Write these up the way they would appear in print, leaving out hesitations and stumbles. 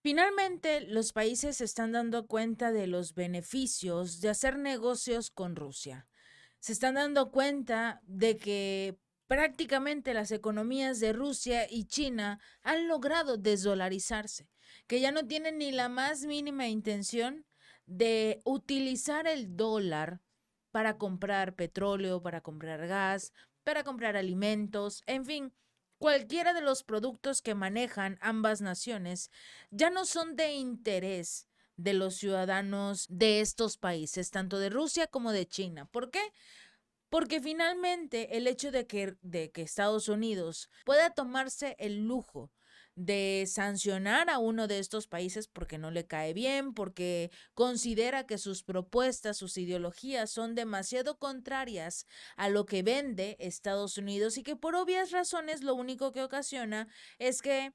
Finalmente, los países se están dando cuenta de los beneficios de hacer negocios con Rusia. Se están dando cuenta de que prácticamente las economías de Rusia y China han logrado desdolarizarse, que ya no tienen ni la más mínima intención de utilizar el dólar para comprar petróleo, para comprar gas, para comprar alimentos, en fin, cualquiera de los productos que manejan ambas naciones ya no son de interés de los ciudadanos de estos países, tanto de Rusia como de China. ¿Por qué? Porque finalmente el hecho de que Estados Unidos pueda tomarse el lujo de sancionar a uno de estos países porque no le cae bien, porque considera que sus propuestas, sus ideologías son demasiado contrarias a lo que vende Estados Unidos y que por obvias razones lo único que ocasiona es que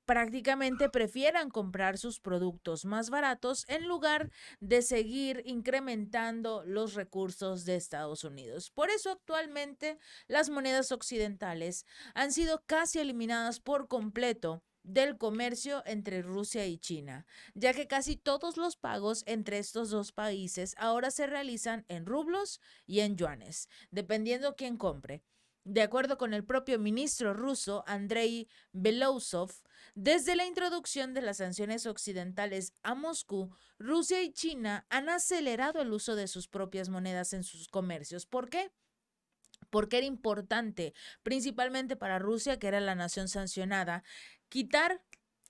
prácticamente prefieran comprar sus productos más baratos en lugar de seguir incrementando los recursos de Estados Unidos. Por eso actualmente las monedas occidentales han sido casi eliminadas por completo del comercio entre Rusia y China, ya que casi todos los pagos entre estos dos países ahora se realizan en rublos y en yuanes, dependiendo quién compre. De acuerdo con el propio ministro ruso Andrei Belousov, desde la introducción de las sanciones occidentales a Moscú, Rusia y China han acelerado el uso de sus propias monedas en sus comercios. ¿Por qué? Porque era importante, principalmente para Rusia, que era la nación sancionada, quitar,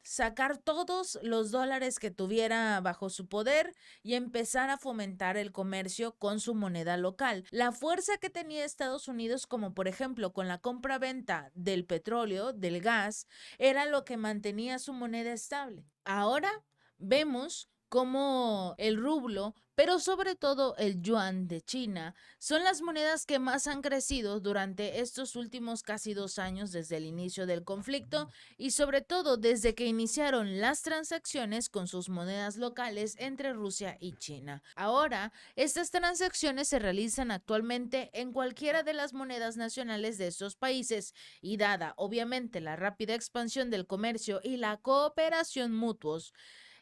sacar todos los dólares que tuviera bajo su poder y empezar a fomentar el comercio con su moneda local. La fuerza que tenía Estados Unidos, como por ejemplo con la compra-venta del petróleo, del gas, era lo que mantenía su moneda estable. Ahora vemos cómo el rublo, pero sobre todo el yuan de China, son las monedas que más han crecido durante estos últimos casi 2 años desde el inicio del conflicto y sobre todo desde que iniciaron las transacciones con sus monedas locales entre Rusia y China. Ahora, estas transacciones se realizan actualmente en cualquiera de las monedas nacionales de estos países y dada obviamente la rápida expansión del comercio y la cooperación mutuos,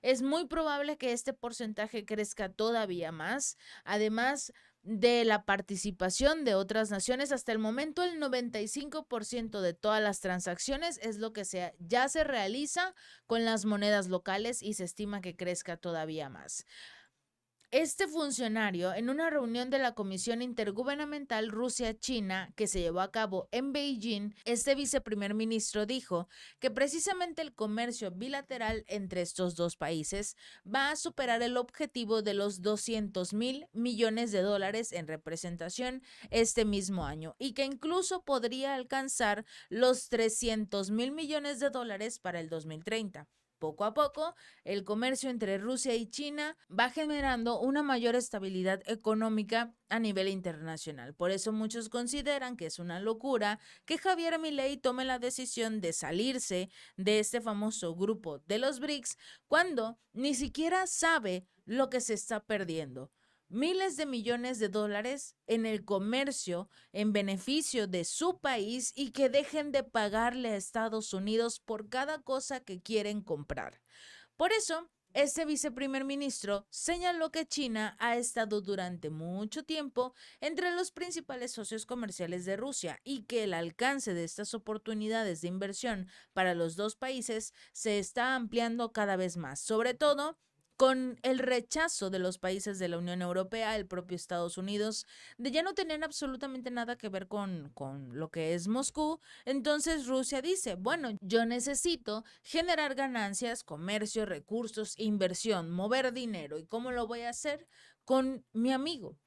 es muy probable que este porcentaje crezca todavía más. Además de la participación de otras naciones, hasta el momento el 95% de todas las transacciones es lo que ya se realiza con las monedas locales y se estima que crezca todavía más. Este funcionario, en una reunión de la Comisión Intergubernamental Rusia-China que se llevó a cabo en Beijing, este viceprimer ministro dijo que precisamente el comercio bilateral entre estos dos países va a superar el objetivo de los 200.000 millones de dólares en representación este mismo año y que incluso podría alcanzar los 300.000 millones de dólares para el 2030. Poco a poco, el comercio entre Rusia y China va generando una mayor estabilidad económica a nivel internacional. Por eso muchos consideran que es una locura que Javier Milei tome la decisión de salirse de este famoso grupo de los BRICS cuando ni siquiera sabe lo que se está perdiendo. Miles de millones de dólares en el comercio en beneficio de su país y que dejen de pagarle a Estados Unidos por cada cosa que quieren comprar. Por eso, este viceprimer ministro señaló que China ha estado durante mucho tiempo entre los principales socios comerciales de Rusia y que el alcance de estas oportunidades de inversión para los dos países se está ampliando cada vez más, sobre todo con el rechazo de los países de la Unión Europea, el propio Estados Unidos, de ya no tener absolutamente nada que ver con lo que es Moscú. Entonces Rusia dice, bueno, yo necesito generar ganancias, comercio, recursos, inversión, mover dinero. ¿Y cómo lo voy a hacer? Con mi amigo.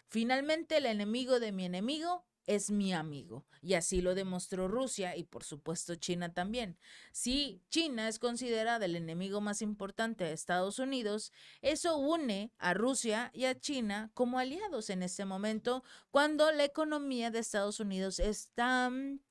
Finalmente, el enemigo de mi enemigo es mi amigo. Y así lo demostró Rusia y por supuesto China también. Si China es considerada el enemigo más importante de Estados Unidos, eso une a Rusia y a China como aliados en este momento cuando la economía de Estados Unidos es tan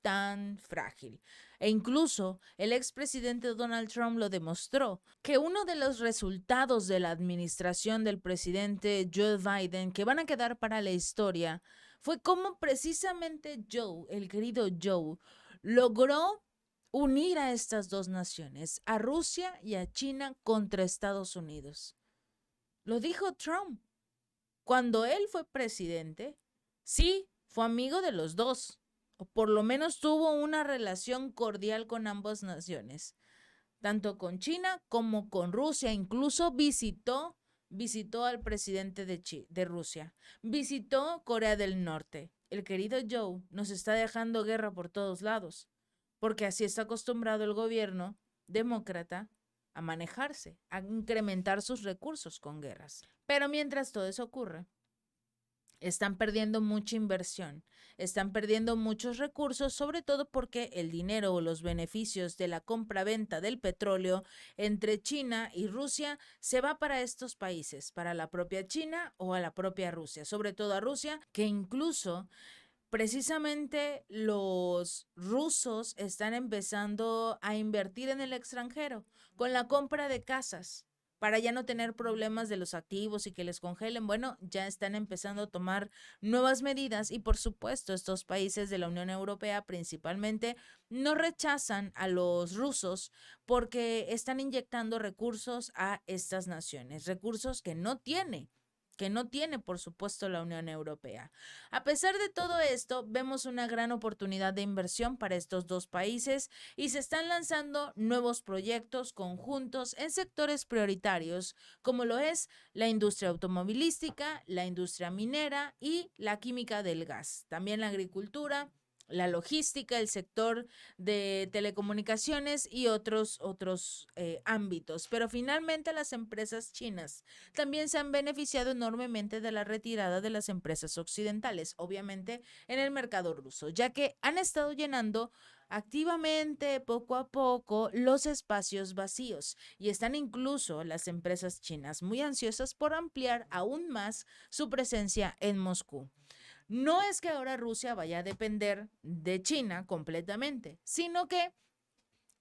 frágil. E incluso el expresidente Donald Trump lo demostró, que uno de los resultados de la administración del presidente Joe Biden que van a quedar para la historia fue cómo precisamente Joe, el querido Joe, logró unir a estas dos naciones, a Rusia y a China contra Estados Unidos. Lo dijo Trump. Cuando él fue presidente, sí, fue amigo de los dos, o por lo menos tuvo una relación cordial con ambas naciones, tanto con China como con Rusia. Incluso visitó al presidente de Rusia, visitó Corea del Norte. El querido Joe nos está dejando guerra por todos lados, porque así está acostumbrado el gobierno demócrata a manejarse, a incrementar sus recursos con guerras. Pero mientras todo eso ocurre, están perdiendo mucha inversión, están perdiendo muchos recursos, sobre todo porque el dinero o los beneficios de la compra-venta del petróleo entre China y Rusia se va para estos países, para la propia China o a la propia Rusia, sobre todo a Rusia, que incluso precisamente los rusos están empezando a invertir en el extranjero con la compra de casas para ya no tener problemas de los activos y que les congelen. Bueno, ya están empezando a tomar nuevas medidas y por supuesto estos países de la Unión Europea principalmente no rechazan a los rusos porque están inyectando recursos a estas naciones, recursos que no tiene, por supuesto, la Unión Europea. A pesar de todo esto, vemos una gran oportunidad de inversión para estos dos países y se están lanzando nuevos proyectos conjuntos en sectores prioritarios, como lo es la industria automovilística, la industria minera y la química del gas, también la agricultura, la logística, el sector de telecomunicaciones y otros ámbitos. Pero finalmente las empresas chinas también se han beneficiado enormemente de la retirada de las empresas occidentales, obviamente en el mercado ruso, ya que han estado llenando activamente, poco a poco, los espacios vacíos y están incluso las empresas chinas muy ansiosas por ampliar aún más su presencia en Moscú. No es que ahora Rusia vaya a depender de China completamente, sino que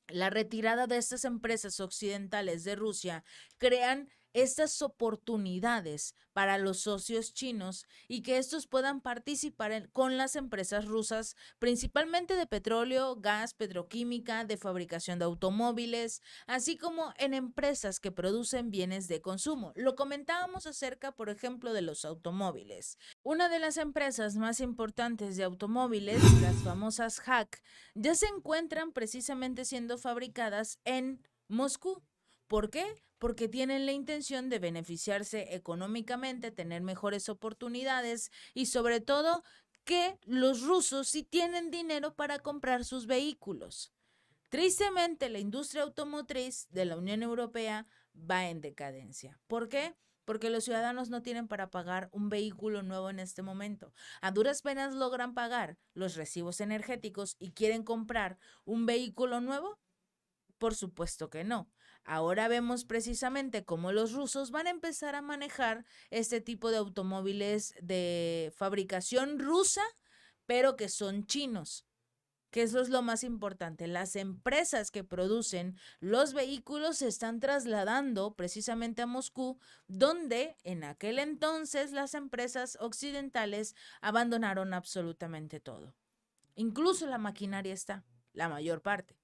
la retirada de estas empresas occidentales de Rusia crean estas oportunidades para los socios chinos y que estos puedan participar con las empresas rusas, principalmente de petróleo, gas, petroquímica, de fabricación de automóviles, así como en empresas que producen bienes de consumo. Lo comentábamos acerca, por ejemplo, de los automóviles. Una de las empresas más importantes de automóviles, las famosas Hack, ya se encuentran precisamente siendo fabricadas en Moscú. ¿Por qué? Porque tienen la intención de beneficiarse económicamente, tener mejores oportunidades y sobre todo que los rusos sí tienen dinero para comprar sus vehículos. Tristemente, la industria automotriz de la Unión Europea va en decadencia. ¿Por qué? Porque los ciudadanos no tienen para pagar un vehículo nuevo en este momento. A duras penas logran pagar los recibos energéticos y quieren comprar un vehículo nuevo. Por supuesto que no. Ahora vemos precisamente cómo los rusos van a empezar a manejar este tipo de automóviles de fabricación rusa, pero que son chinos, que eso es lo más importante. Las empresas que producen los vehículos se están trasladando precisamente a Moscú, donde en aquel entonces las empresas occidentales abandonaron absolutamente todo. Incluso la maquinaria está, la mayor parte.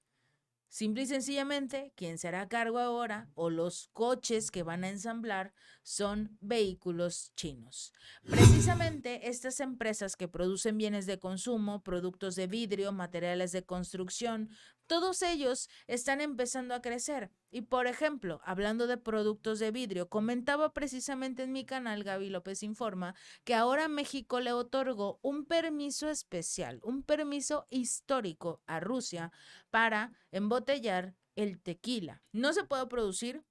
Simple y sencillamente, quien será a cargo ahora o los coches que van a ensamblar son vehículos chinos. Precisamente estas empresas que producen bienes de consumo, productos de vidrio, materiales de construcción, todos ellos están empezando a crecer. Y por ejemplo, hablando de productos de vidrio, comentaba precisamente en mi canal Gaby López Informa que ahora México le otorgó un permiso especial, un permiso histórico a Rusia para embotellar el tequila. No se puede producir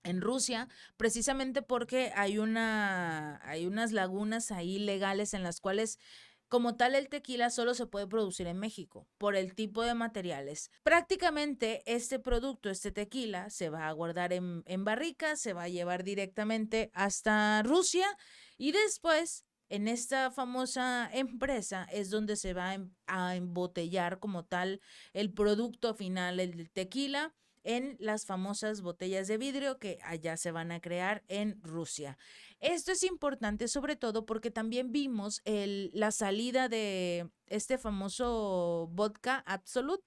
en Rusia, precisamente porque hay unas lagunas ahí legales en las cuales como tal el tequila solo se puede producir en México por el tipo de materiales. Prácticamente este producto, este tequila, se va a guardar en barricas, se va a llevar directamente hasta Rusia y después en esta famosa empresa es donde se va a embotellar como tal el producto final, el tequila, en las famosas botellas de vidrio que allá se van a crear en Rusia. Esto es importante sobre todo porque también vimos la salida de este famoso vodka Absolut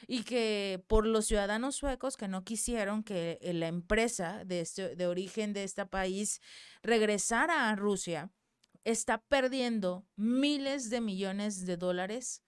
y que por los ciudadanos suecos que no quisieron que la empresa de origen de este país regresara a Rusia, está perdiendo miles de millones de dólares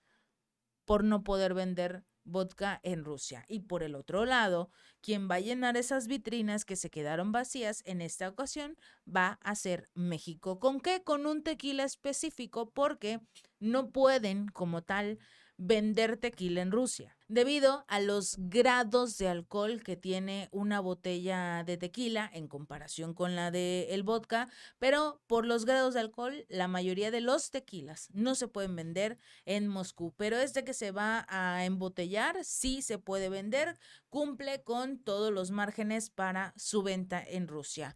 por no poder vender vodka en Rusia. Y por el otro lado, quien va a llenar esas vitrinas que se quedaron vacías en esta ocasión va a ser México. ¿Con qué? Con un tequila específico porque no pueden como tal vender tequila en Rusia, debido a los grados de alcohol que tiene una botella de tequila en comparación con la de el vodka, pero por los grados de alcohol, la mayoría de los tequilas no se pueden vender en Moscú, pero este que se va a embotellar sí se puede vender, cumple con todos los márgenes para su venta en Rusia.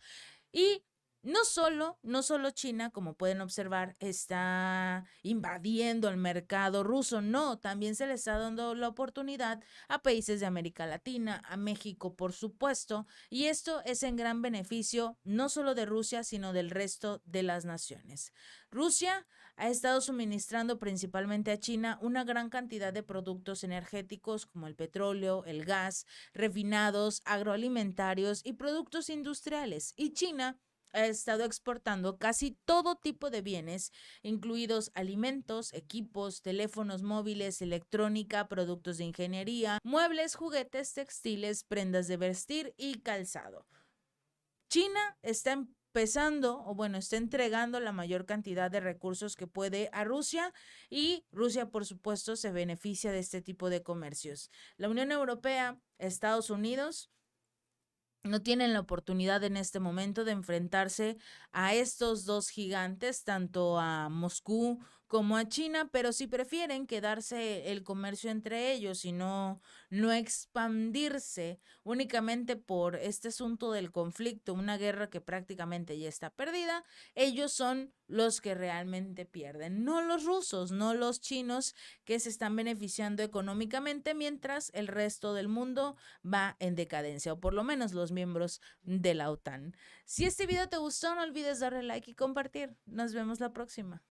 Y no solo China, como pueden observar, está invadiendo el mercado ruso, no, también se le está dando la oportunidad a países de América Latina, a México, por supuesto, y esto es en gran beneficio no solo de Rusia, sino del resto de las naciones. Rusia ha estado suministrando principalmente a China una gran cantidad de productos energéticos como el petróleo, el gas, refinados, agroalimentarios y productos industriales, y China ha estado exportando casi todo tipo de bienes, incluidos alimentos, equipos, teléfonos móviles, electrónica, productos de ingeniería, muebles, juguetes, textiles, prendas de vestir y calzado. China está empezando, o bueno, está entregando la mayor cantidad de recursos que puede a Rusia y Rusia, por supuesto, se beneficia de este tipo de comercios. La Unión Europea, Estados Unidos no tienen la oportunidad en este momento de enfrentarse a estos dos gigantes, tanto a Moscú como a China, pero si prefieren quedarse el comercio entre ellos y no expandirse únicamente por este asunto del conflicto, una guerra que prácticamente ya está perdida, ellos son los que realmente pierden, no los rusos, no los chinos que se están beneficiando económicamente mientras el resto del mundo va en decadencia, o por lo menos los miembros de la OTAN. Si este video te gustó, no olvides darle like y compartir. Nos vemos la próxima.